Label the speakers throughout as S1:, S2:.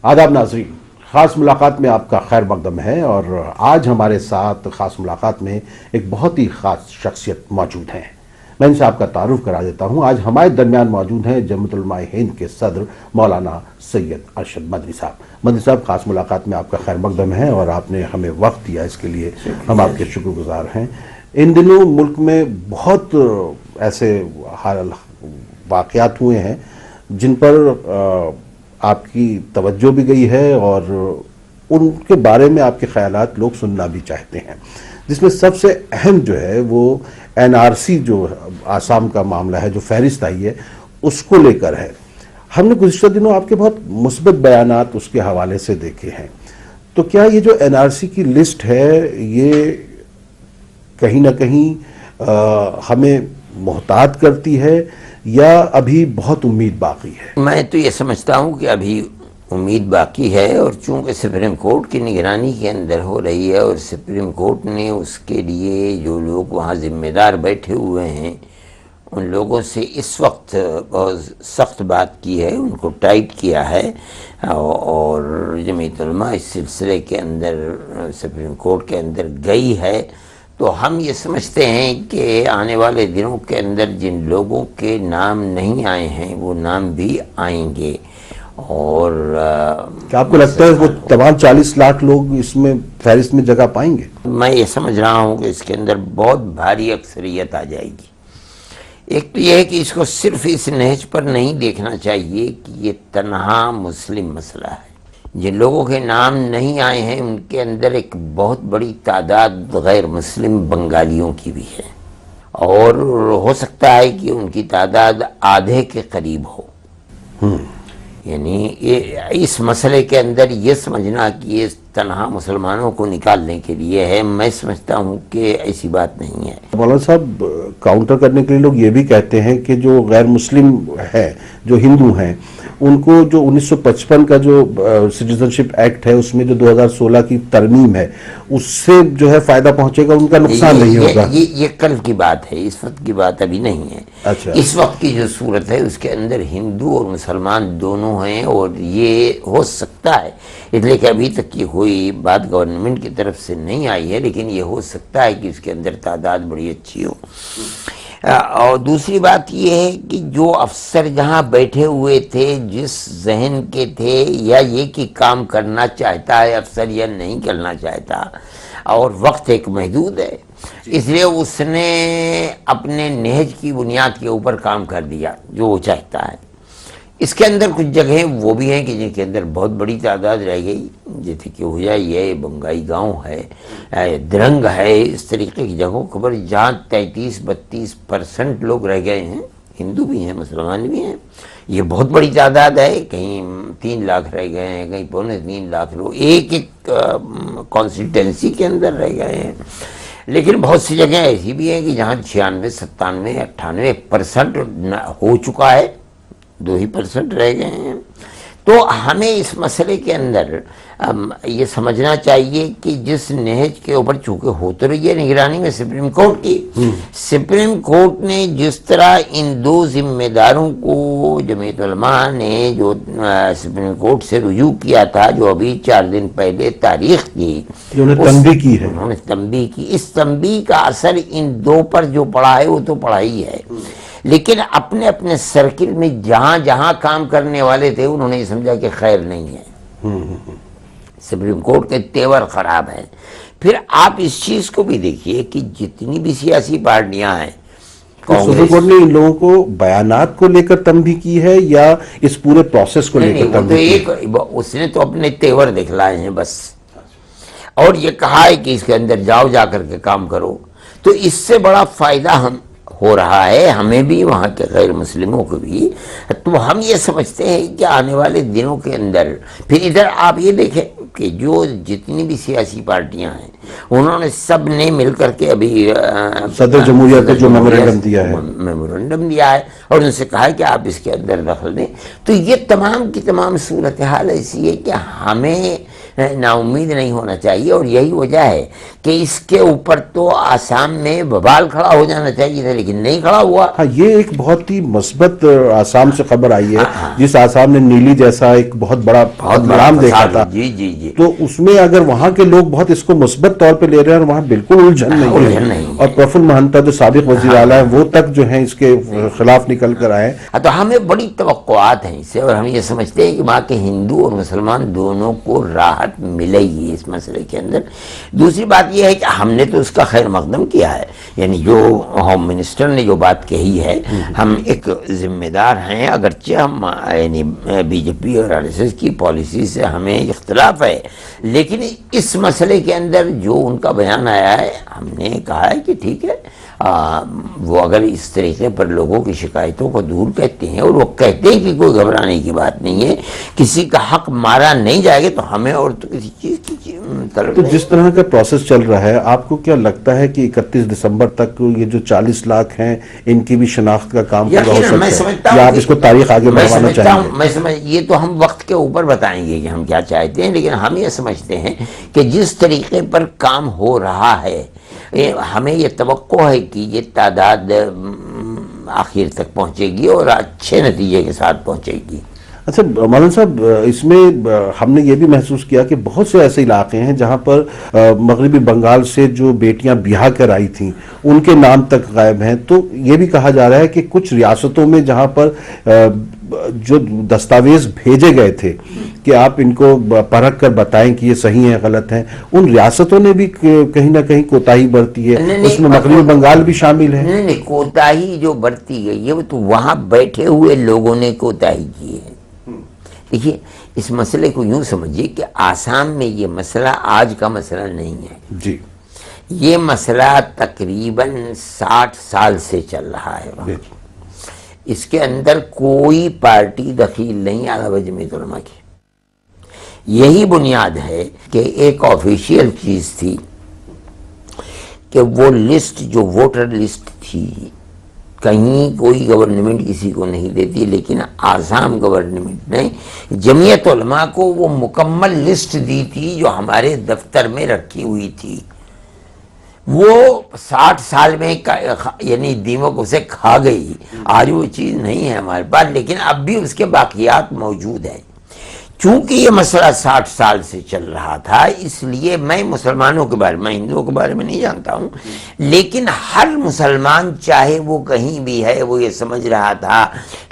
S1: آداب ناظرین، خاص ملاقات میں آپ کا خیر مقدم ہے، اور آج ہمارے ساتھ خاص ملاقات میں ایک بہت ہی خاص شخصیت موجود ہیں۔ میں ان سے آپ کا تعارف کرا دیتا ہوں۔ آج ہمارے درمیان موجود ہیں جمعیت علماء ہند کے صدر مولانا سید ارشد مدنی صاحب۔ مدنی صاحب، خاص ملاقات میں آپ کا خیر مقدم ہے اور آپ نے ہمیں وقت دیا، اس کے لیے ہم آپ کے شکر گزار ہیں۔ ان دنوں ملک میں بہت ایسے واقعات ہوئے ہیں جن پر آپ کی توجہ بھی گئی ہے، اور ان کے بارے میں آپ کے خیالات لوگ سننا بھی چاہتے ہیں، جس میں سب سے اہم جو ہے وہ NRC جو آسام کا معاملہ ہے، جو فہرست آئی ہے، اس کو لے کر ہے۔ ہم نے گزشتہ دنوں آپ کے بہت مثبت بیانات اس کے حوالے سے دیکھے ہیں، تو کیا یہ جو NRC کی لسٹ ہے یہ کہیں نہ کہیں ہمیں محتاط کرتی ہے، یا ابھی بہت امید باقی ہے؟
S2: میں تو یہ سمجھتا ہوں کہ ابھی امید باقی ہے، اور چونکہ سپریم کورٹ کی نگرانی کے اندر ہو رہی ہے، اور سپریم کورٹ نے اس کے لیے جو لوگ وہاں ذمہ دار بیٹھے ہوئے ہیں ان لوگوں سے اس وقت بہت سخت بات کی ہے، ان کو ٹائٹ کیا ہے، اور جمعیت علماء اس سلسلے کے اندر سپریم کورٹ کے اندر گئی ہے، تو ہم یہ سمجھتے ہیں کہ آنے والے دنوں کے اندر جن لوگوں کے نام نہیں آئے ہیں وہ نام بھی آئیں گے۔ اور
S1: کیا آپ کو لگتا ہے وہ تمام 40 لاکھ لوگ اس میں فہرست میں جگہ پائیں گے؟
S2: میں یہ سمجھ رہا ہوں کہ اس کے اندر بہت بھاری اکثریت آ جائے گی۔ ایک تو یہ ہے کہ اس کو صرف اس نہج پر نہیں دیکھنا چاہیے کہ یہ تنہا مسلم مسئلہ ہے۔ جن لوگوں کے نام نہیں آئے ہیں ان کے اندر ایک بہت بڑی تعداد غیر مسلم بنگالیوں کی بھی ہے، اور ہو سکتا ہے کہ ان کی تعداد آدھے کے قریب ہو۔ یعنی اس مسئلے کے اندر یہ سمجھنا کہ یہ تنہا مسلمانوں کو نکالنے کے لیے ہے، میں سمجھتا ہوں کہ ایسی بات نہیں ہے۔
S1: مولانا صاحب، کاؤنٹر کرنے کے لیے لوگ یہ بھی کہتے ہیں کہ جو غیر مسلم ہے، جو ہندو ہیں، ان کو جو 1955 کا جو سٹیزنشپ ایکٹ ہے، اس میں جو 2016 کی ترمیم ہے، اس سے جو ہے فائدہ پہنچے گا، ان کا نقصان نہیں ہوگا؟
S2: یہ کل کی بات ہے، اس وقت کی بات ابھی نہیں ہے۔
S1: اچھا،
S2: اس وقت کی جو صورت ہے اس کے اندر ہندو اور مسلمان دونوں ہیں، اور یہ ہو سکتا ہے، اس لیے کہ ابھی تک یہ کوئی بات گورنمنٹ کی طرف سے نہیں آئی ہے، لیکن یہ ہو سکتا ہے کہ اس کے اندر تعداد بڑی اچھی ہو۔ اور دوسری بات یہ ہے کہ جو افسر جہاں بیٹھے ہوئے تھے، جس ذہن کے تھے، یا یہ کہ کام کرنا چاہتا ہے افسر یا نہیں کرنا چاہتا، اور وقت ایک محدود ہے، اس لیے اس نے اپنے نہج کی بنیاد کے اوپر کام کر دیا جو وہ چاہتا ہے۔ اس کے اندر کچھ جگہیں وہ بھی ہیں کہ جن کے اندر بہت بڑی تعداد رہ گئی، جیسے کہ ہوجائی ہے، بنگائی گاؤں ہے، درنگ ہے، اس طریقے کی جگہوں پر جہاں 33-32% لوگ رہ گئے ہیں، ہندو بھی ہیں، مسلمان بھی ہیں۔ یہ بہت بڑی تعداد ہے، کہیں 3 لاکھ رہ گئے ہیں، کہیں 2.25 لاکھ لوگ ایک کانسٹیٹوینسی کے اندر رہ گئے ہیں۔ لیکن بہت سی جگہیں ایسی بھی ہیں کہ جہاں 96, 97, 98% ہو چکا ہے، 2% رہ گئے ہیں۔ تو ہمیں اس مسئلے کے اندر یہ سمجھنا چاہیے کہ جس نہج کے اوپر چونکہ ہو تو رہی ہے نگرانی میں سپریم کورٹ کی، سپریم کورٹ نے جس طرح ان 2 ذمہ داروں کو جمعیت علماء نے جو سپریم کورٹ سے رجوع کیا تھا، جو ابھی 4 دن پہلے تاریخ کی،
S1: انہوں نے تنبیہ کی ہے،
S2: انہوں نے تنبیہ کی، اس تنبیہ کا اثر ان 2 پر جو پڑا ہے وہ تو پڑا ہی ہے، لیکن اپنے اپنے سرکل میں جہاں جہاں کام کرنے والے تھے انہوں نے یہ سمجھا کہ خیر نہیں ہے، سپریم کورٹ کے تیور خراب ہیں۔ پھر آپ اس چیز کو بھی دیکھیے کہ جتنی بھی سیاسی پارٹیاں ہیں،
S1: سپریم کورٹ نے ان لوگوں کو بیانات کو لے کر تنبیہ کی ہے یا اس پورے پروسیس کو لے کر تنبیہ کی ہے؟
S2: اس نے تو اپنے تیور دکھلائے ہیں بس، اور یہ کہا ہے کہ اس کے اندر جاؤ، جا کر کے کام کرو، تو اس سے بڑا فائدہ ہم ہو رہا ہے ہمیں بھی، وہاں کے غیر مسلموں کو بھی۔ تو ہم یہ سمجھتے ہیں کہ آنے والے دنوں کے اندر پھر ادھر آپ یہ دیکھیں کہ جو جتنی بھی سیاسی پارٹیاں ہیں انہوں نے سب نے مل کر کے ابھی
S1: صدر جمہوریہ کو جو میمورنڈم
S2: دیا ہے اور ان سے کہا ہے کہ آپ اس کے اندر دخل دیں۔ تو یہ تمام کی تمام صورتحال ایسی ہے کہ ہمیں نا امید نہیں ہونا چاہیے، اور یہی وجہ ہے کہ اس کے اوپر تو آسام میں بوال کھڑا ہو جانا چاہیے تھا، لیکن نہیں کھڑا ہوا۔
S1: ہاں، یہ ایک بہت ہی مثبت آسام سے خبر آئی ہے، جس آسام نے نیلی جیسا ایک بہت بڑا نام دیکھا تھا،
S2: جی جی جی،
S1: تو اس میں اگر وہاں کے لوگ بہت اس کو مثبت طور پہ لے رہے ہیں اور وہاں بالکل الجھن نہیں ہے، اور پرفل مہنتا جو سابق وزیر اعلیٰ ہیں وہ تک جو ہیں اس کے خلاف نکل کر آئے۔
S2: تو ہمیں بڑی توقعات ہیں اس سے، اور ہم یہ سمجھتے ہیں کہ وہاں کے ہندو اور مسلمان دونوں کو راحت ملے گی اس مسئلے کے اندر۔ دوسری بات یہ ہے کہ ہم نے تو اس کا خیر مقدم کیا ہے، یعنی جو ہوم منسٹر نے جو بات کہی ہے، ہم ایک ذمہ دار ہیں، اگرچہ ہم یعنی بی جے پی اور آر ایس ایس کی پالیسی سے ہمیں اختلاف ہے، لیکن اس مسئلے کے اندر جو ان کا بیان آیا ہے، ہم نے کہا ہے کہ ٹھیک ہے، وہ اگر اس طریقے پر لوگوں کی شکایتوں کو دور کہتے ہیں، اور وہ کہتے ہیں کہ کوئی گھبرانے کی بات نہیں ہے، کسی کا حق مارا نہیں جائے گا، تو ہمیں اور تو کسی چیز کی طلب
S1: تو
S2: نہیں۔
S1: جس طرح کا پروسیس چل رہا ہے، آپ کو کیا لگتا ہے کہ 31 دسمبر تک یہ جو 40 لاکھ ہیں ان کی بھی شناخت کا کام پورا ہو سکتا ہے، یا آپ اس کو تاریخ آگے بڑھوانا چاہیں گے؟
S2: یہ تو ہم وقت کے اوپر بتائیں گے کہ ہم کیا چاہتے ہیں، لیکن ہم یہ سمجھتے ہیں کہ جس طریقے پر کام ہو رہا ہے، ہمیں یہ توقع ہے کہ یہ تعداد آخر تک پہنچے گی اور اچھے نتیجے کے ساتھ پہنچے گی۔
S1: اچھا مولانا صاحب، اس میں ہم نے یہ بھی محسوس کیا کہ بہت سے ایسے علاقے ہیں جہاں پر مغربی بنگال سے جو بیٹیاں بیاہ کر آئی تھیں ان کے نام تک غائب ہیں، تو یہ بھی کہا جا رہا ہے کہ کچھ ریاستوں میں جہاں پر جو دستاویز بھیجے گئے تھے کہ آپ ان کو پرکھ کر بتائیں کہ یہ صحیح ہیں غلط ہیں، ان ریاستوں نے بھی کہیں نہ کہیں کوتاہی برتی ہے، اس میں مغربی بنگال بھی شامل ہے۔
S2: نہیں، کوتاہی جو برتی گئی ہے وہ تو وہاں بیٹھے ہوئے لوگوں نے کوتاہی کی ہے۔ دیکھیے، اس مسئلے کو یوں سمجھیے کہ آسام میں یہ مسئلہ آج کا مسئلہ نہیں ہے
S1: جی،
S2: یہ مسئلہ تقریباً 60 سال سے چل رہا ہے وہاں۔ اس کے اندر کوئی پارٹی دخیل نہیں علاوہ جمعیت علماء کی۔ یہی بنیاد ہے کہ ایک آفیشیل چیز تھی کہ وہ لسٹ جو ووٹر لسٹ تھی، کہیں کوئی گورنمنٹ کسی کو نہیں دیتی، لیکن آسام گورنمنٹ نے جمعیت علماء کو وہ مکمل لسٹ دی تھی جو ہمارے دفتر میں رکھی ہوئی تھی۔ وہ 60 سال میں یعنی دیمک اسے کھا گئی، آج وہ چیز نہیں ہے ہمارے پاس، لیکن اب بھی اس کے باقیات موجود ہیں۔ چونکہ یہ مسئلہ 60 سال سے چل رہا تھا، اس لیے میں مسلمانوں کے بارے میں، ہندوؤں کے بارے میں نہیں جانتا ہوں، لیکن ہر مسلمان چاہے وہ کہیں بھی ہے، وہ یہ سمجھ رہا تھا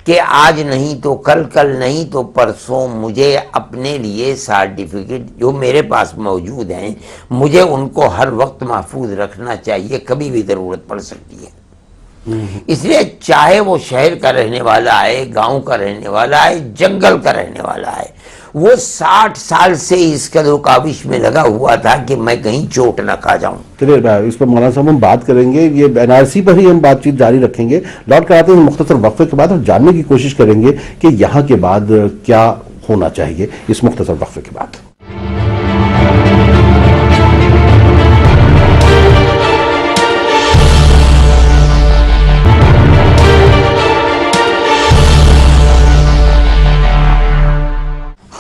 S2: کہ آج نہیں تو کل، کل نہیں تو پرسوں مجھے اپنے لیے سرٹیفکیٹ جو میرے پاس موجود ہیں، مجھے ان کو ہر وقت محفوظ رکھنا چاہیے، کبھی بھی ضرورت پڑ سکتی ہے۔ اس لیے چاہے وہ شہر کا رہنے والا ہے، گاؤں کا رہنے والا ہے، جنگل کا رہنے والا ہے، وہ 60 سال سے اس کا رکاوش میں لگا ہوا تھا کہ میں کہیں چوٹ نہ کھا جاؤں۔
S1: چلیے اس پر مولانا صاحب ہم بات کریں گے، یہ این آر سی پر ہی ہم بات چیت جاری رکھیں گے۔ لوٹ کر آتے ہیں مختصر وقفے کے بعد اور جاننے کی کوشش کریں گے کہ یہاں کے بعد کیا ہونا چاہیے اس مختصر وقفے کے بعد۔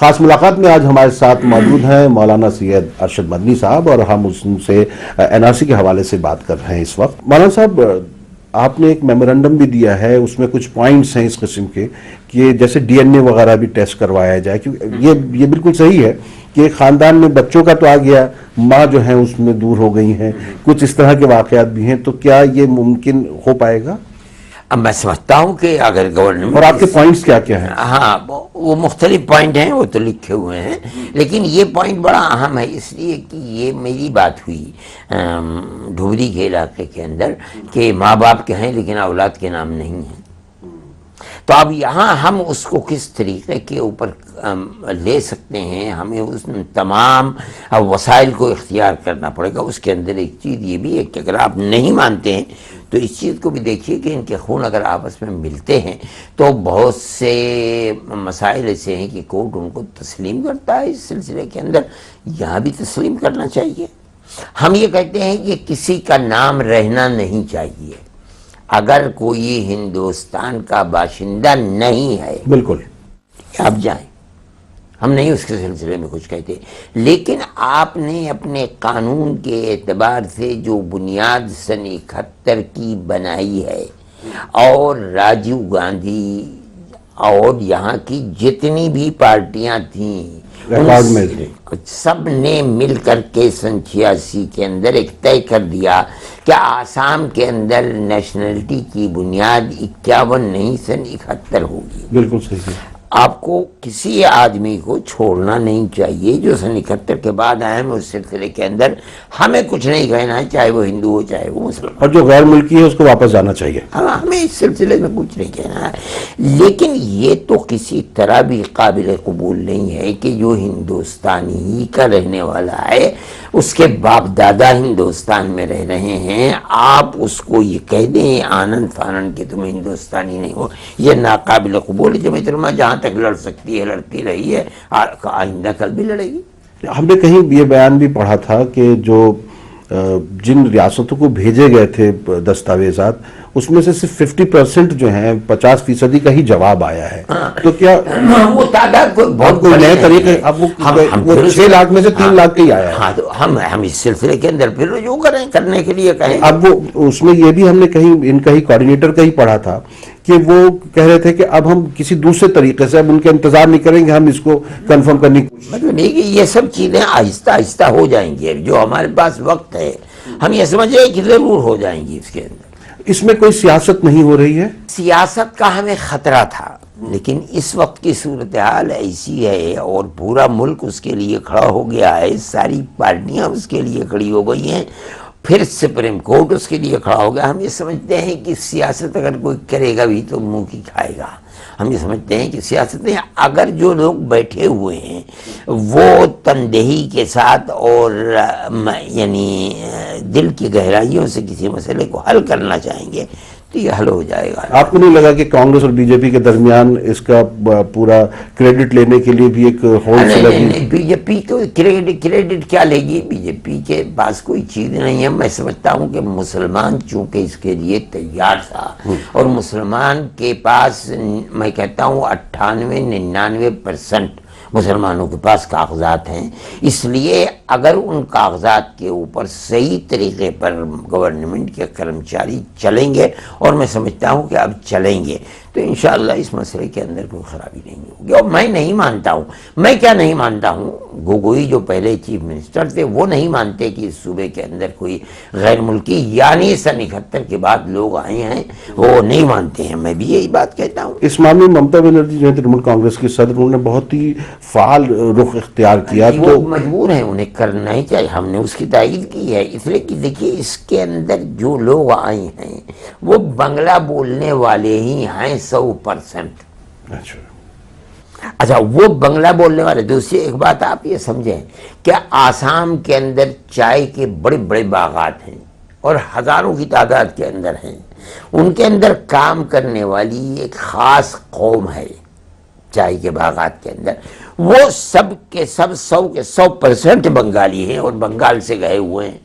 S1: خاص ملاقات میں آج ہمارے ساتھ موجود ہیں مولانا سید ارشد مدنی صاحب، اور ہم ان سے این آر سی کے حوالے سے بات کر رہے ہیں اس وقت۔ مولانا صاحب، آپ نے ایک میمورنڈم بھی دیا ہے، اس میں کچھ پوائنٹس ہیں اس قسم کے کہ جیسے ڈی این اے وغیرہ بھی ٹیسٹ کروایا جائے، کیونکہ یہ بالکل صحیح ہے کہ خاندان میں بچوں کا تو آ گیا، ماں جو ہیں اس میں دور ہو گئی ہیں، کچھ اس طرح کے واقعات بھی ہیں، تو کیا یہ ممکن ہو پائے گا؟
S2: اب میں سمجھتا ہوں کہ اگر گورنمنٹ،
S1: اور آپ کے پوائنٹس کیا کیا ہیں؟
S2: ہاں، وہ مختلف پوائنٹ ہیں، وہ تو لکھے ہوئے ہیں، لیکن یہ پوائنٹ بڑا اہم ہے، اس لیے کہ یہ میری بات ہوئی ڈھوری کے علاقے کے اندر کہ ماں باپ کے ہیں لیکن اولاد کے نام نہیں ہیں۔ تو اب یہاں ہم اس کو کس طریقے کے اوپر لے سکتے ہیں، ہمیں اس تمام وسائل کو اختیار کرنا پڑے گا۔ اس کے اندر ایک چیز یہ بھی ہے کہ اگر آپ نہیں مانتے ہیں تو اس چیز کو بھی دیکھیے کہ ان کے خون اگر آپس میں ملتے ہیں تو بہت سے مسائل ایسے ہیں کہ کورٹ ان کو تسلیم کرتا ہے، اس سلسلے کے اندر یہاں بھی تسلیم کرنا چاہیے۔ ہم یہ کہتے ہیں کہ کسی کا نام رہنا نہیں چاہیے، اگر کوئی ہندوستان کا باشندہ نہیں ہے،
S1: بالکل،
S2: آپ جائیں، ہم نہیں اس کے سلسلے میں کچھ کہتے، لیکن آپ نے اپنے قانون کے اعتبار سے جو بنیاد سن 71 کی بنائی ہے، اور راجیو گاندھی اور یہاں کی جتنی بھی پارٹیاں تھیں
S1: ریکارڈ میں تھے،
S2: سب نے مل کر کے سن 86 کے اندر ایک طے کر دیا کہ آسام کے اندر نیشنلٹی کی بنیاد 51 نہیں سن 71 ہوگی۔
S1: بالکل صحیح ہے۔
S2: آپ کو کسی آدمی کو چھوڑنا نہیں چاہیے جو سن 71 کے بعد آئے ہیں، اس سلسلے کے اندر ہمیں کچھ نہیں کہنا ہے، چاہے وہ ہندو ہو چاہے وہ مسلمان،
S1: اور جو غیر ملکی ہے اس کو واپس جانا چاہیے۔
S2: ہمیں اس سلسلے میں کچھ نہیں کہنا ہے، لیکن یہ تو کسی طرح بھی قابل قبول نہیں ہے کہ جو ہندوستانی ہی کا رہنے والا ہے، اس کے باپ دادا ہندوستان میں رہ رہے ہیں، آپ اس کو یہ کہہ دیں آنند فانند کہ تم ہندوستانی نہیں ہو، یہ ناقابل قبول ہے۔ جمعیت علماء جہاں تک لڑ سکتی ہے لڑتی رہی ہے، آئندہ کل بھی لڑے گی۔
S1: ہم نے کہیں یہ بیان بھی پڑھا تھا کہ جو جن ریاستوں کو بھیجے گئے تھے دستاویزات، اس میں سے صرف 50% جو ہیں 50% کا ہی جواب آیا ہے، تو کیا
S2: وہ تعداد
S1: بہت کوئی نئے طریقے، اب وہ 6 لاکھ میں سے 3 لاکھ کا ہی آیا ہے۔
S2: ہاں تو ہم اس سلسلے کے اندر پھر رجوع کرنے کے لیے کہیں۔
S1: اب وہ اس میں یہ بھی ہم نے کہیں ان کا ہی کوارڈینیٹر کا ہی پڑھا تھا کہ وہ کہہ رہے تھے کہ اب ہم کسی دوسرے طریقے سے اب ان کا انتظار نہیں کریں گے، ہم اس کو کنفرم کرنے کی
S2: مطلب نہیں کہ یہ سب چیزیں آہستہ آہستہ ہو جائیں گی، جو ہمارے پاس وقت ہے ہم یہ سمجھ رہے ہیں کہ ضرور ہو جائیں گی۔ اس کے اندر
S1: اس میں کوئی سیاست نہیں ہو رہی ہے،
S2: سیاست کا ہمیں خطرہ تھا، لیکن اس وقت کی صورتحال ایسی ہے اور پورا ملک اس کے لیے کھڑا ہو گیا ہے، ساری پارٹیاں اس کے لیے کھڑی ہو گئی ہیں، پھر سپریم کورٹ اس کے لیے کھڑا ہو گیا۔ ہم یہ سمجھتے ہیں کہ سیاست اگر کوئی کرے گا بھی تو منہ کی کھائے گا۔ ہم یہ سمجھتے ہیں کہ سیاست میں اگر جو لوگ بیٹھے ہوئے ہیں وہ تندہی کے ساتھ اور یعنی دل کی گہرائیوں سے کسی مسئلے کو حل کرنا چاہیں گے تو یہ حل ہو جائے گا۔
S1: آپ کو نہیں لگا کہ کانگریس اور بی جے پی کے درمیان اس کا پورا کریڈٹ لینے کے لیے بھی ایک ہول سے لگی؟
S2: بی جے پی کو کریڈٹ کیا لے گی؟ بی جے پی کے پاس کوئی چیز نہیں ہے۔ میں سمجھتا ہوں کہ مسلمان چونکہ اس کے لیے تیار تھا، اور مسلمان کے پاس میں کہتا ہوں 98-99% مسلمانوں کے پاس کاغذات ہیں، اس لیے اگر ان کاغذات کے اوپر صحیح طریقے پر گورنمنٹ کے کرمچاری چلیں گے، اور میں سمجھتا ہوں کہ اب چلیں گے، تو انشاءاللہ اس مسئلے کے اندر کوئی خرابی نہیں ہوگی۔ اور میں نہیں مانتا ہوں، میں کیا نہیں مانتا ہوں، گوگوئی جو پہلے چیف منسٹر تھے وہ نہیں مانتے کہ اس صوبے کے اندر کوئی غیر ملکی یعنی سن 71 کے بعد لوگ آئے ہیں، وہ نہیں مانتے ہیں، میں بھی یہی بات کہتا ہوں۔
S1: اس معاملے میں ممتا بنرجی جو ہے ترنمول کانگریس کی صدر، انہوں نے بہت ہی فعال رخ اختیار کیا،
S2: وہ مجبور ہیں، انہیں کرنا ہی چاہیے، ہم نے اس کی تائید کی ہے، اس لیے کہ دیکھیے اس کے اندر جو لوگ آئے ہیں وہ بنگلہ بولنے والے ہی ہیں 100%۔ اچھا وہ بنگلہ بولنے والے، دوسری ایک بات آپ یہ سمجھیں کہ آسام کے اندر چائے کے بڑے بڑے باغات ہیں اور ہزاروں کی تعداد کے اندر ہیں، ان کے اندر کام کرنے والی ایک خاص قوم ہے چائے کے باغات کے اندر، وہ سب کے سب 100% بنگالی ہیں اور بنگال سے گئے ہوئے ہیں،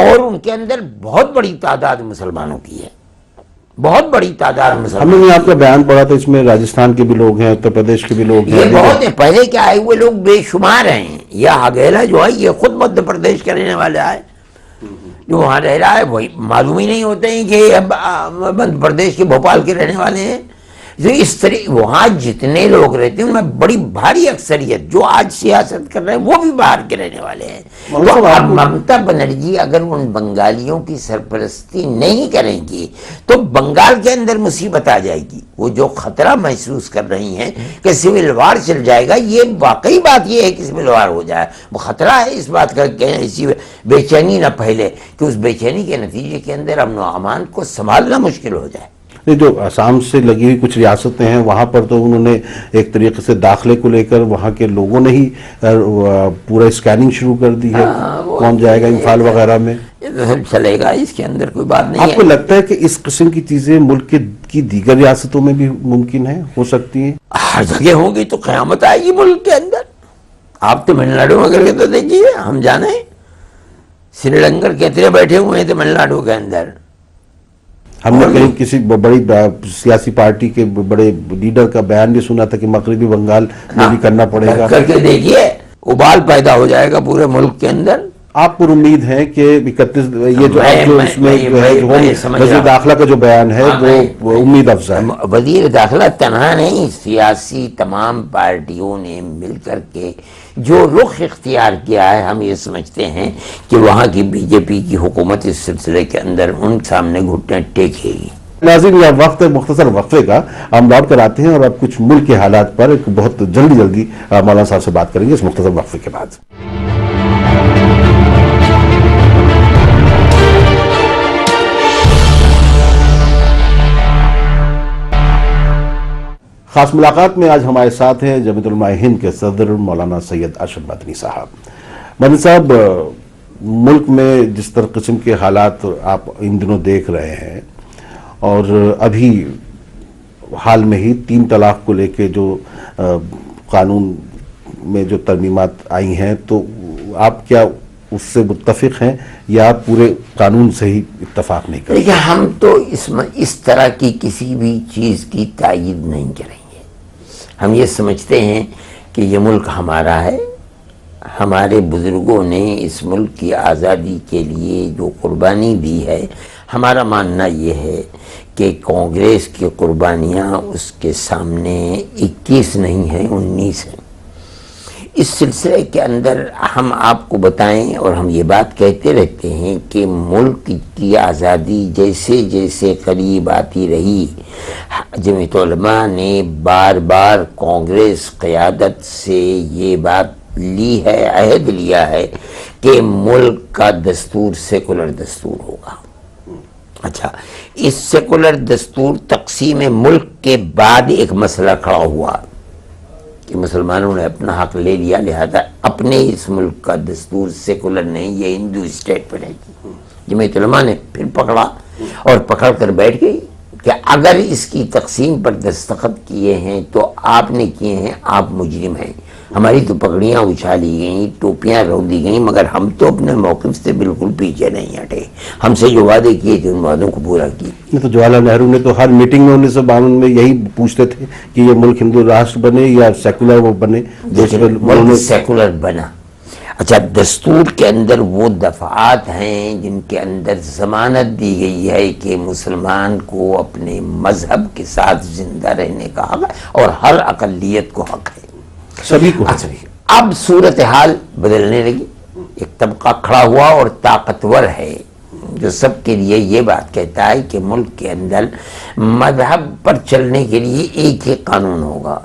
S2: اور ان کے اندر بہت بڑی تعداد مسلمانوں کی ہے، بہت بڑی تعداد مسلمانوں۔
S1: ہم نے آپ کا بیان پڑھا تھا، اس میں راجستھان کے بھی لوگ ہیں، اتر پردیش کے بھی لوگ ہیں،
S2: یہ بہت ہے، پہلے کے آئے ہوئے لوگ بے شمار ہیں۔ یہ ہگیلا جو ہے یہ خود مدھیہ پردیش کا رہنے والا ہے، جو وہاں رہ رہا ہے وہی معلوم ہی نہیں ہوتے ہیں کہ مدھیہ پردیش کے بھوپال کے رہنے والے ہیں۔ جو اس طرح وہاں جتنے لوگ رہتے ہیں ان میں بڑی بھاری اکثریت جو آج سیاست کر رہے ہیں وہ بھی باہر کے رہنے والے ہیں۔ تو اب ممتا بنرجی اگر ان بنگالیوں کی سرپرستی نہیں کریں گی تو بنگال کے اندر مصیبت آ جائے گی۔ وہ جو خطرہ محسوس کر رہی ہیں کہ سول وار چل جائے گا، یہ واقعی بات یہ ہے کہ سول وار ہو جائے، وہ خطرہ ہے اس بات کا کہ ایسی بے چینی نہ پھیلے کہ اس بے چینی کے نتیجے کے اندر امن و امان کو سنبھالنا مشکل ہو جائے۔
S1: جو آسام سے لگی ہوئی کچھ ریاستیں ہیں وہاں پر تو انہوں نے ایک طریقے سے داخلے کو لے کر وہاں کے لوگوں نے ہی پورا اسکیننگ شروع کر دی ہے، کون جائے گا امفال وغیرہ میں،
S2: یہ تو سب چلے گا، اس کے اندر کوئی بات نہیں ہے۔
S1: آپ کو لگتا ہے کہ اس قسم کی چیزیں ملک کی دیگر ریاستوں میں بھی ممکن ہے، ہو سکتی ہیں؟
S2: ہر جگہ ہوں گی تو قیامت آئے گی ملک کے اندر۔ آپ تمل ناڈو میں کر کے تو دیکھیے، ہم جانے سری لنکا کتنے بیٹھے ہوئے ہیں تمل ناڈو کے اندر،
S1: ہم نے کہیں کسی بڑی سیاسی پارٹی کے بڑے لیڈر کا بیان بھی سنا تھا کہ مغربی بنگال میں بھی کرنا پڑے گا.
S2: کر کے دیکھیے ابال پیدا ہو جائے گا پورے ملک کے اندر.
S1: آپ پر امید ہے کہ 31 یہ جو آپ جو اس میں جو ہے وزیر داخلہ کا جو بیان ہے وہ امید افزا ہے؟
S2: وزیر داخلہ تنہا نہیں، سیاسی تمام پارٹیوں نے مل کر کے جو رخ اختیار کیا ہے، ہم یہ سمجھتے ہیں کہ وہاں کی بی جے پی کی حکومت اس سلسلے کے اندر ان سامنے گھٹنے ٹیکے گی.
S1: ناظرین، یہ وقت مختصر وقفے کا، ہم لوٹ کر آتے ہیں اور اب کچھ ملک کے حالات پر بہت جلدی مولانا صاحب سے بات کریں گے اس مختصر وقفے کے بعد. خاص ملاقات میں آج ہمارے ساتھ ہیں جمعیت علماء ہند کے صدر مولانا سید ارشد مدنی صاحب. مدنی صاحب، ملک میں جس طرح قسم کے حالات آپ ان دنوں دیکھ رہے ہیں اور ابھی حال میں ہی 3 طلاق کو لے کے جو قانون میں جو ترمیمات آئی ہیں، تو آپ کیا اس سے متفق ہیں یا پورے قانون سے ہی اتفاق نہیں کرتے؟
S2: دیکھیں، ہم تو اس طرح کی کسی بھی چیز کی تائید نہیں کریں گے. ہم یہ سمجھتے ہیں کہ یہ ملک ہمارا ہے، ہمارے بزرگوں نے اس ملک کی آزادی کے لیے جو قربانی دی ہے. ہمارا ماننا یہ ہے کہ کانگریس کی قربانیاں اس کے سامنے 21 نہیں ہیں، 19 ہیں. اس سلسلے کے اندر ہم آپ کو بتائیں اور ہم یہ بات کہتے رہتے ہیں کہ ملک کی آزادی جیسے جیسے قریب آتی رہی، جمعیت علماء نے بار بار کانگریس قیادت سے یہ بات لی ہے، عہد لیا ہے کہ ملک کا دستور سیکولر دستور ہوگا. اچھا، اس سیکولر دستور تقسیم ملک کے بعد ایک مسئلہ کھڑا ہوا کہ مسلمانوں نے اپنا حق لے لیا، لہذا اپنے اس ملک کا دستور سیکولر نہیں، یہ ہندو اسٹیٹ پر ہے. جمعیت علماء نے پھر پکڑا اور پکڑ کر بیٹھ گئی کہ اگر اس کی تقسیم پر دستخط کیے ہیں تو آپ نے کیے ہیں، آپ مجرم ہیں. ہماری تو پگڑیاں اچھالی گئیں، ٹوپیاں رودی گئیں، مگر ہم تو اپنے موقف سے بالکل پیچھے نہیں ہٹے. ہم سے جو وعدے کیے تھے ان وعدوں کو پورا کیا.
S1: تو جواہر لال نہرو نے تو ہر میٹنگ میں 1952 میں یہی پوچھتے تھے کہ یہ ملک ہندو راشٹر بنے یا سیکولر وہ بنے.
S2: ملک سیکولر بنا. اچھا، دستور کے اندر وہ دفعات ہیں جن کے اندر ضمانت دی گئی ہے کہ مسلمان کو اپنے مذہب کے ساتھ زندہ رہنے کا حق اور ہر اقلیت کو حق ہے، سبھی کو. اب صورتحال بدلنے لگی، ایک طبقہ کھڑا ہوا اور طاقتور ہے جو سب کے لیے یہ بات کہتا ہے کہ ملک کے اندر مذہب پر چلنے کے لیے ایک ہی قانون ہوگا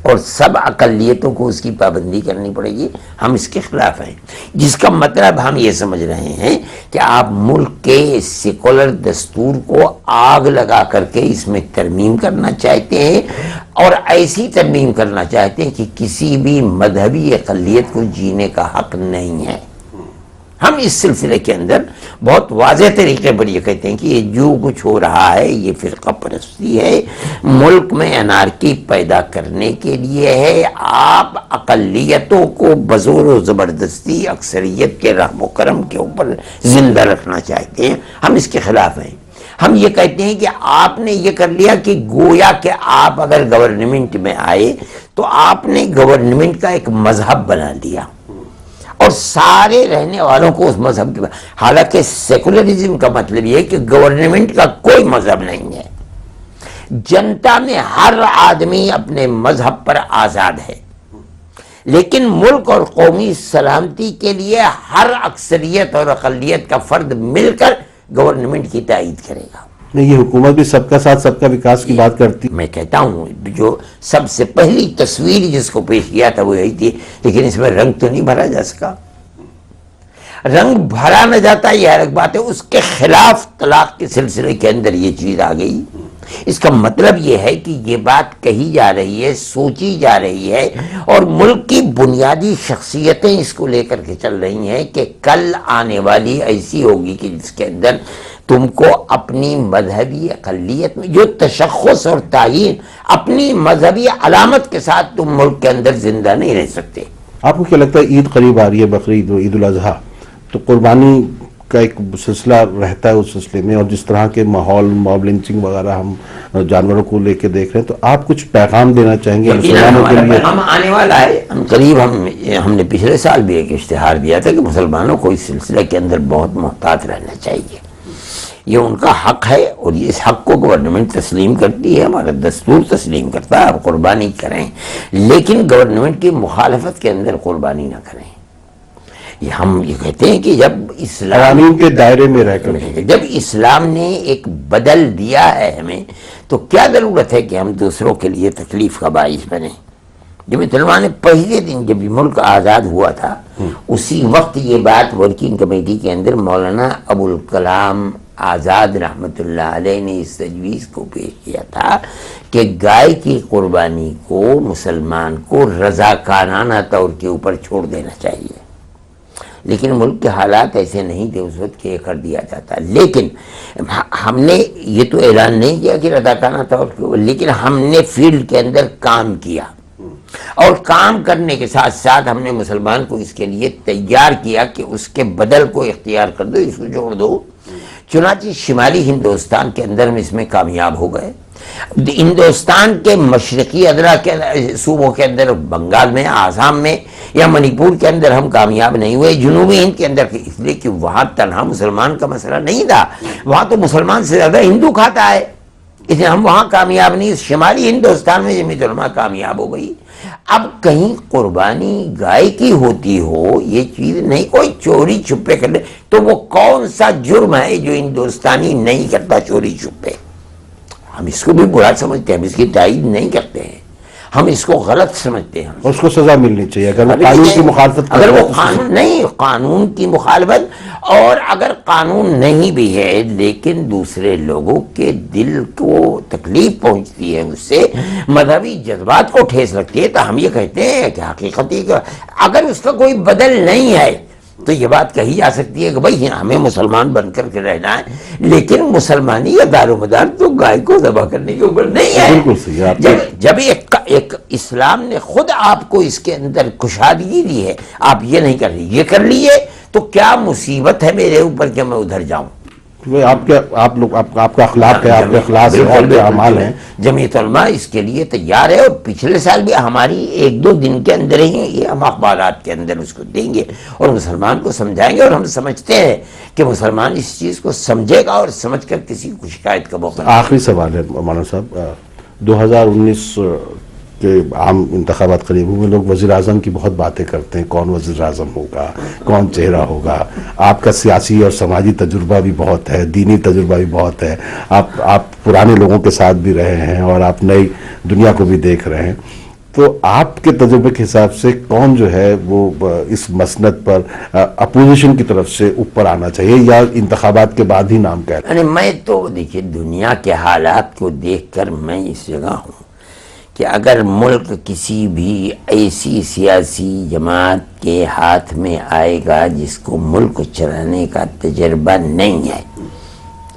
S2: اور سب اقلیتوں کو اس کی پابندی کرنی پڑے گی. ہم اس کے خلاف ہیں، جس کا مطلب ہم یہ سمجھ رہے ہیں کہ آپ ملک کے سیکولر دستور کو آگ لگا کر کے اس میں ترمیم کرنا چاہتے ہیں اور ایسی ترمیم کرنا چاہتے ہیں کہ کسی بھی مذہبی اقلیت کو جینے کا حق نہیں ہے. ہم اس سلسلے کے اندر بہت واضح طریقے پر یہ کہتے ہیں کہ یہ جو کچھ ہو رہا ہے یہ فرقہ پرستی ہے، ملک میں انارکی پیدا کرنے کے لیے ہے. آپ اقلیتوں کو بزور و زبردستی اکثریت کے رحم و کرم کے اوپر زندہ رکھنا چاہتے ہیں. ہم اس کے خلاف ہیں. ہم یہ کہتے ہیں کہ آپ نے یہ کر لیا کہ گویا کہ آپ اگر گورنمنٹ میں آئے تو آپ نے گورنمنٹ کا ایک مذہب بنا دیا اور سارے رہنے والوں کو اس مذہب کے، حالانکہ سیکولرزم کا مطلب یہ ہے کہ گورنمنٹ کا کوئی مذہب نہیں ہے، جنتا میں ہر آدمی اپنے مذہب پر آزاد ہے، لیکن ملک اور قومی سلامتی کے لیے ہر اکثریت اور اقلیت کا فرد مل کر گورنمنٹ کی تائید کرے گا.
S1: یہ حکومت بھی سب کا ساتھ سب کا وکاس کی بات کرتی.
S2: میں کہتا ہوں جو سب سے پہلی تصویر جس کو پیش کیا تھا وہ یہی تھی، لیکن اس میں رنگ تو نہیں بھرا جا سکا. رنگ بھرا نہ جاتا یہ الگ بات ہے، اس کے خلاف طلاق کے سلسلے کے اندر یہ چیز آ گئی. اس کا مطلب یہ ہے کہ یہ بات کہی جا رہی ہے، سوچی جا رہی ہے اور ملک کی بنیادی شخصیتیں اس کو لے کر کے چل رہی ہیں کہ کل آنے والی ایسی ہوگی کہ جس کے اندر تم کو اپنی مذہبی اقلیت میں جو تشخص اور تعین اپنی مذہبی علامت کے ساتھ تم ملک کے اندر زندہ نہیں رہ سکتے.
S1: آپ کو کیا لگتا ہے عید قریب آ رہی ہے، بقرعید و عید الاضحیٰ، تو قربانی کا ایک سلسلہ رہتا ہے اس سلسلے میں، اور جس طرح کے ماحول موب لنچنگ وغیرہ ہم جانوروں کو لے کے دیکھ رہے ہیں، تو آپ کچھ پیغام دینا چاہیں گے مسلمانوں کے لیے؟
S2: ہم آنے والا ہے قریب، ہم نے پچھلے سال بھی ایک اشتہار دیا تھا کہ مسلمانوں کو اس سلسلے کے اندر بہت محتاط رہنا چاہیے، یہ ان کا حق ہے، اور اس حق کو گورنمنٹ تسلیم کرتی ہے، ہمارا دستور تسلیم کرتا ہے، آپ قربانی کریں، لیکن گورنمنٹ کی مخالفت کے اندر قربانی نہ کریں۔ ہم یہ کہتے ہیں کہ جب
S1: قوانین کے دائرے میں رہ کر،
S2: جب اسلام نے ایک بدل دیا ہے ہمیں، تو کیا ضرورت ہے کہ ہم دوسروں کے لیے تکلیف کا باعث بنیں؟ جمعیت علماء نے پہلے دن جب یہ ملک آزاد ہوا تھا، اسی وقت یہ بات ورکنگ کمیٹی کے اندر مولانا ابوالکلام آزاد رحمۃ اللہ علیہ نے اس تجویز کو پیش کیا تھا کہ گائے کی قربانی کو مسلمان کو رضاکارانہ طور کے اوپر چھوڑ دینا چاہیے، لیکن ملک کے حالات ایسے نہیں تھے اس وقت کہ یہ کر دیا جاتا، لیکن ہم نے یہ تو اعلان نہیں کیا کہ رضاکارانہ طور کے، لیکن ہم نے فیلڈ کے اندر کام کیا، اور کام کرنے کے ساتھ ساتھ ہم نے مسلمان کو اس کے لیے تیار کیا کہ اس کے بدل کو اختیار کر دو، اس کو جوڑ دو۔ چنانچہ شمالی ہندوستان کے اندر ہم اس میں کامیاب ہو گئے، ہندوستان کے مشرقی ادرا کے صوبوں کے اندر، بنگال میں، آسام میں یا منی پور کے اندر ہم کامیاب نہیں ہوئے، جنوبی ہند کے اندر، اس لیے کہ وہاں تنہا مسلمان کا مسئلہ نہیں تھا، وہاں تو مسلمان سے زیادہ ہندو کھاتا ہے، اس لیے ہم وہاں کامیاب نہیں۔ شمالی ہندوستان میں جمعیت علماء کامیاب ہو گئی۔ اب کہیں قربانی گائے کی ہوتی ہو، یہ چیز نہیں کوئی چوری چھپے کر لے، تو وہ کون سا جرم ہے جو ہندوستانی نہیں کرتا چوری چھپے؟ ہم اس کو بھی برا سمجھتے ہیں، ہم اس کی تائید نہیں کرتے ہیں، ہم اس کو غلط سمجھتے ہیں،
S1: اس کو سزا ملنی چاہیے اگر وہ قانون کی مخالفت
S2: اگر وہ قانون نہیں، قانون کی مخالفت، اور اگر قانون نہیں بھی ہے لیکن دوسرے لوگوں کے دل کو تکلیف پہنچتی ہے، اس سے مذہبی جذبات کو ٹھیس لگتی ہے، تو ہم یہ کہتے ہیں کہ حقیقتی اگر اس کا کوئی بدل نہیں ہے تو یہ بات کہی جا سکتی ہے کہ بھائی ہمیں مسلمان بن کر کے رہنا ہے، لیکن مسلمانی یا دار و مدار تو گائے کو ذبح کرنے کے اوپر نہیں ہے۔
S1: بالکل صحیح آپ
S2: جب ایک اسلام نے خود آپ کو اس کے اندر کشادگی دی ہے، آپ یہ نہیں کر رہی، یہ کر لیے، تو کیا مصیبت ہے میرے اوپر کہ میں ادھر جاؤں؟
S1: آپ کا اخلاق ہے، آپ کے اخلاق ہے، آپ کے اعمال ہیں۔
S2: جمعیت علماء اس کے لیے تیار ہے، اور پچھلے سال بھی ہماری 1-2 دن کے اندر ہی یہ ہم اخبارات کے اندر اس کو دیں گے اور مسلمان کو سمجھائیں گے، اور ہم سمجھتے ہیں کہ مسلمان اس چیز کو سمجھے گا اور سمجھ کر کسی کو شکایت کا موقع نہیں۔
S1: آخری سوال ہے مولانا صاحب، 2019 کے عام انتخابات قریب ہوئے، لوگ وزیر اعظم کی بہت باتیں کرتے ہیں، کون وزیر اعظم ہوگا، کون چہرہ ہوگا، آپ کا سیاسی اور سماجی تجربہ بھی بہت ہے، دینی تجربہ بھی بہت ہے، آپ پرانے لوگوں کے ساتھ بھی رہے ہیں اور آپ نئی دنیا کو بھی دیکھ رہے ہیں، تو آپ کے تجربے کے حساب سے کون جو ہے وہ اس مسند پر اپوزیشن کی طرف سے اوپر آنا چاہیے، یا انتخابات کے بعد ہی نام کہہ رہے ہیں؟
S2: میں تو دیکھیے دنیا کے حالات کو دیکھ کر میں اس جگہ ہوں کہ اگر ملک کسی بھی ایسی سیاسی جماعت کے ہاتھ میں آئے گا جس کو ملک چلانے کا تجربہ نہیں ہے،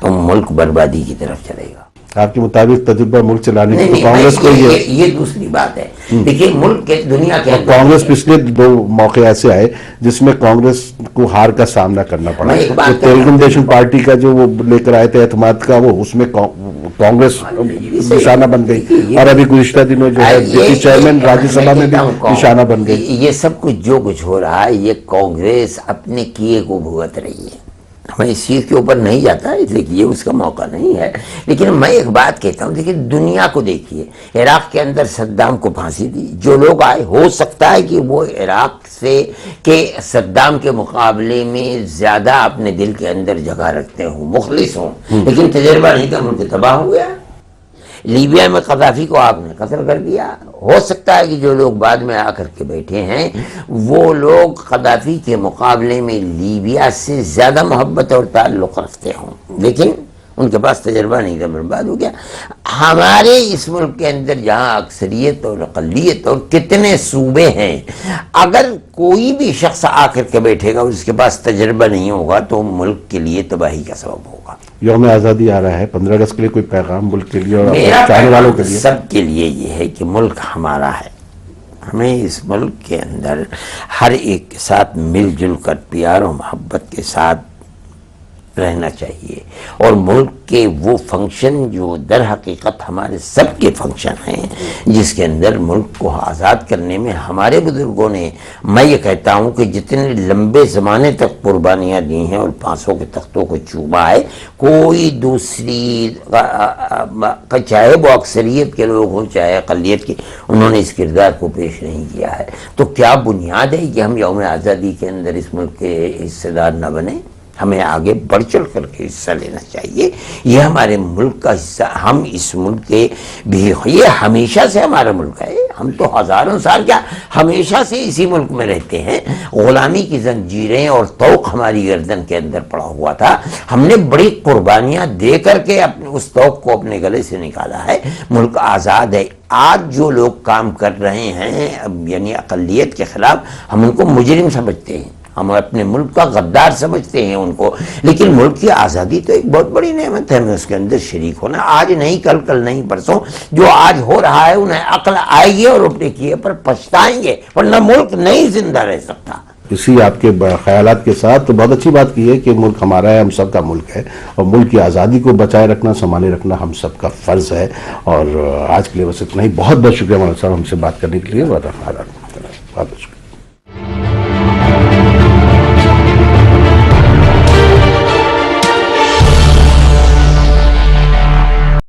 S2: تو ملک بربادی کی طرف چلے گا۔
S1: آپ کے مطابق تجربہ ملک چلانے کی کانگریس کو
S2: یہ دوسری بات ہے، دیکھیے ملک کے دنیا کے
S1: کانگریس پچھلے 2 موقع ایسے آئے جس میں کانگریس کو ہار کا سامنا کرنا پڑا۔ تیلگو دیشم پارٹی کا جو وہ لے کر آئے تھے اعتماد کا، وہ اس میں کانگریس نشانہ بن گئی، اور ابھی گزشتہ دنوں جو ہے چیئرمین راجیہ سبھا میں بھی نشانہ بن گئی۔
S2: یہ سب کچھ جو کچھ ہو رہا ہے، یہ کانگریس اپنے کیے کو بھگت رہی ہے، میں اس چیز کے اوپر نہیں جاتا، اس لیے کہ یہ اس کا موقع نہیں ہے، لیکن میں ایک بات کہتا ہوں، دیکھیے دنیا کو دیکھیے، عراق کے اندر صدام کو پھانسی دی، جو لوگ آئے، ہو سکتا ہے کہ وہ عراق سے کہ صدام کے مقابلے میں زیادہ اپنے دل کے اندر جگہ رکھتے ہوں، مخلص ہوں، لیکن تجربہ نہیں تھا، ملک تباہ ہو گیا۔ لیبیا میں قذافی کو آپ نے قتل کر دیا، ہو سکتا ہے کہ جو لوگ بعد میں آ کر کے بیٹھے ہیں وہ لوگ قذافی کے مقابلے میں لیبیا سے زیادہ محبت اور تعلق رکھتے ہوں، لیکن ان کے پاس تجربہ نہیں تھا، برباد ہو گیا۔ ہمارے اس ملک کے اندر جہاں اکثریت اور اقلیت اور کتنے صوبے ہیں، اگر کوئی بھی شخص آ کر کے بیٹھے گا اور اس کے پاس تجربہ نہیں ہوگا تو ملک کے لیے تباہی کا سبب ہوگا۔
S1: یوم آزادی آ رہا ہے، 15 اگست کے لیے کوئی پیغام ملک کے لیے اور چاہنے والوں کے لیے؟
S2: سب کے لیے یہ ہے کہ ملک ہمارا ہے، ہمیں اس ملک کے اندر ہر ایک کے ساتھ مل جل کر پیار و محبت کے ساتھ رہنا چاہیے، اور ملک کے وہ فنکشن جو در حقیقت ہمارے سب کے فنکشن ہیں، جس کے اندر ملک کو آزاد کرنے میں ہمارے بزرگوں نے، میں یہ کہتا ہوں کہ جتنے لمبے زمانے تک قربانیاں دی ہیں اور 500 کے تختوں کو چوما ہے، کوئی دوسری چاہے وہ اکثریت کے لوگ ہوں چاہے اقلیت کے، انہوں نے اس کردار کو پیش نہیں کیا ہے۔ تو کیا بنیاد ہے کہ ہم یوم آزادی کے اندر اس ملک کے حصے دار نہ بنیں؟ ہمیں آگے بڑھ چڑھ کر کے حصہ لینا چاہیے، یہ ہمارے ملک کا حصہ، ہم اس ملک کے بھی، یہ ہمیشہ سے ہمارا ملک ہے، ہم تو ہزاروں سال کیا ہمیشہ سے اسی ملک میں رہتے ہیں، غلامی کی زنجیریں اور طوق ہماری گردن کے اندر پڑا ہوا تھا، ہم نے بڑی قربانیاں دے کر کے اس طوق کو اپنے گلے سے نکالا ہے، ملک آزاد ہے۔ آج جو لوگ کام کر رہے ہیں یعنی اقلیت کے خلاف، ہم ان کو مجرم سمجھتے ہیں، ہم اپنے ملک کا غدار سمجھتے ہیں ان کو، لیکن ملک کی آزادی تو ایک بہت بڑی نعمت ہے، ہمیں اس کے اندر شریک ہونا، آج نہیں کل، کل نہیں پرسوں، جو آج ہو رہا ہے انہیں عقل آئے گی اور اپنے کیے پر پچھتائیں گے، ورنہ ملک نہیں زندہ رہ سکتا۔
S1: اسی آپ کے خیالات کے ساتھ تو بہت اچھی بات کی ہے کہ ملک ہمارا ہے، ہم سب کا ملک ہے، اور ملک کی آزادی کو بچائے رکھنا، سنبھالے رکھنا ہم سب کا فرض ہے۔ اور آج کے لیے بس اتنا ہی، بہت بہت شکریہ مولانا صاحب ہم سے بات کرنے کے لیے، بہت بہت شکریہ۔